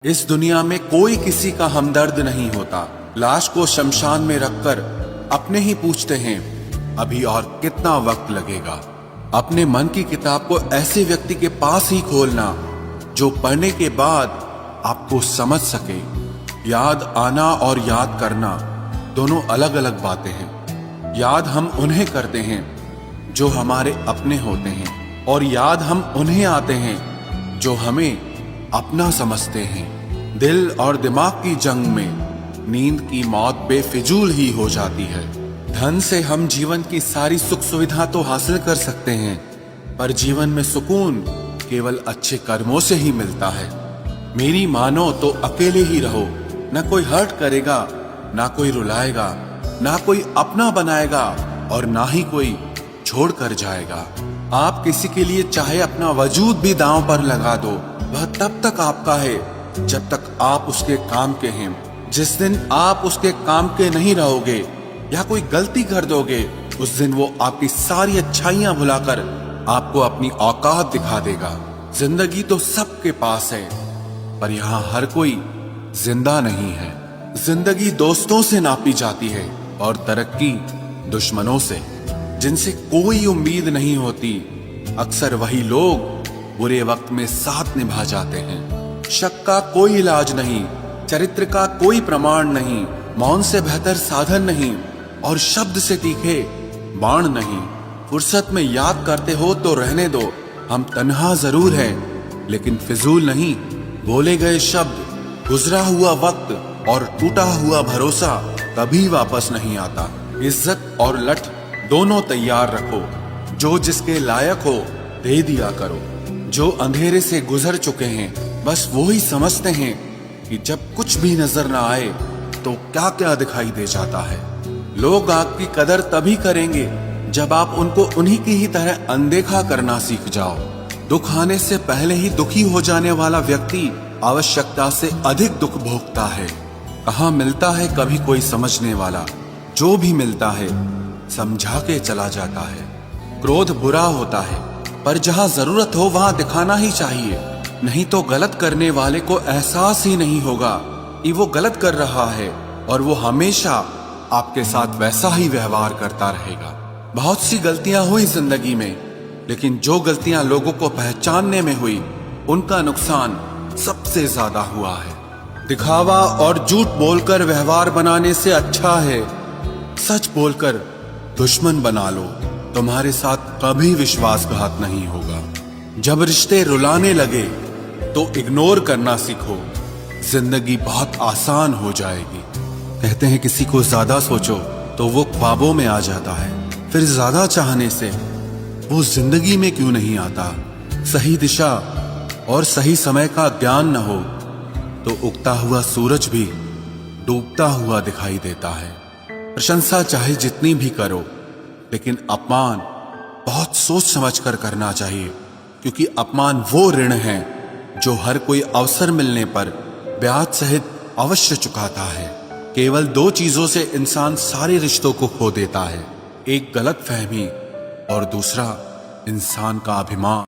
इस दुनिया में कोई किसी का हमदर्द नहीं होता। लाश को शमशान में रखकर अपने ही पूछते हैं अभी और कितना वक्त लगेगा। अपने मन की किताब को ऐसे व्यक्ति के पास ही खोलना जो पढ़ने के बाद आपको समझ सके। याद आना और याद करना दोनों अलग अलग बातें हैं। याद हम उन्हें करते हैं जो हमारे अपने होते हैं और याद हम उन्हें आते हैं जो हमें अपना समझते हैं। दिल और दिमाग की जंग में नींद की मौत बेफिजूल ही हो जाती है। धन से हम जीवन की सारी सुख सुविधा तो हासिल कर सकते हैं, पर जीवन में सुकून केवल अच्छे कर्मों से ही मिलता है। मेरी मानो तो अकेले ही रहो, ना कोई हर्ट करेगा, ना कोई रुलाएगा, ना कोई अपना बनाएगा और ना ही कोई छोड़ कर जाएगा। आप किसी के लिए चाहे अपना वजूद भी दांव पर लगा दो, वह तब तक आपका है जब तक आप उसके काम के हैं। जिस दिन आप उसके काम के नहीं रहोगे या कोई गलती कर दोगे, उस दिन वो आपकी सारी अच्छाइयां भुलाकर आपको अपनी औकात दिखा देगा। जिंदगी तो सबके पास है, पर यहाँ हर कोई जिंदा नहीं है। जिंदगी दोस्तों से नापी जाती है और तरक्की दुश्मनों से। जिनसे कोई उम्मीद नहीं होती, अक्सर वही लोग बुरे वक्त में साथ निभा जाते हैं। शक का कोई इलाज नहीं, चरित्र का कोई प्रमाण नहीं, मौन से बेहतर साधन नहीं और शब्द से तीखे बाण नहीं। फुर्सत में याद करते हो तो रहने दो, हम तन्हा जरूर हैं लेकिन फिजूल नहीं। बोले गए शब्द, गुजरा हुआ वक्त और टूटा हुआ भरोसा कभी वापस नहीं आता। इज्जत और लठ दोनों तैयार रखो, जो जिसके लायक हो दे दिया करो। जो अंधेरे से गुजर चुके हैं बस वो ही समझते हैं कि जब कुछ भी नजर ना आए तो क्या क्या दिखाई दे जाता है। लोग आपकी कदर तभी करेंगे जब आप उनको उन्हीं की ही तरह अनदेखा करना सीख जाओ। दुख आने से पहले ही दुखी हो जाने वाला व्यक्ति आवश्यकता से अधिक दुख भोगता है। कहाँ मिलता है कभी कोई समझने वाला, जो भी मिलता है समझा के चला जाता है। क्रोध बुरा होता है, पर जहाँ जरूरत हो वहाँ दिखाना ही चाहिए, नहीं तो गलत करने वाले को एहसास ही नहीं होगा कि वो गलत कर रहा है और वो हमेशा आपके साथ वैसा ही व्यवहार करता रहेगा। बहुत सी गलतियां हुई जिंदगी में, लेकिन जो गलतियां लोगों को पहचानने में हुई उनका नुकसान सबसे ज्यादा हुआ है। दिखावा और झूठ बोलकर व्यवहार बनाने से अच्छा है सच बोलकर दुश्मन बना लो। तुम्हारे साथ कभी विश्वासघात नहीं होगा। जब रिश्ते रुलाने लगे तो इग्नोर करना सीखो, जिंदगी बहुत आसान हो जाएगी। कहते हैं किसी को ज्यादा सोचो तो वो ख्वाबों में आ जाता है, फिर ज्यादा चाहने से वो जिंदगी में क्यों नहीं आता। सही दिशा और सही समय का ज्ञान न हो तो उगता हुआ सूरज भी डूबता हुआ दिखाई देता है। प्रशंसा चाहे जितनी भी करो, लेकिन अपमान बहुत सोच समझ कर करना चाहिए, क्योंकि अपमान वो ऋण है जो हर कोई अवसर मिलने पर ब्याज सहित अवश्य चुकाता है। केवल दो चीजों से इंसान सारे रिश्तों को खो देता है, एक गलत फहमी और दूसरा इंसान का अभिमान।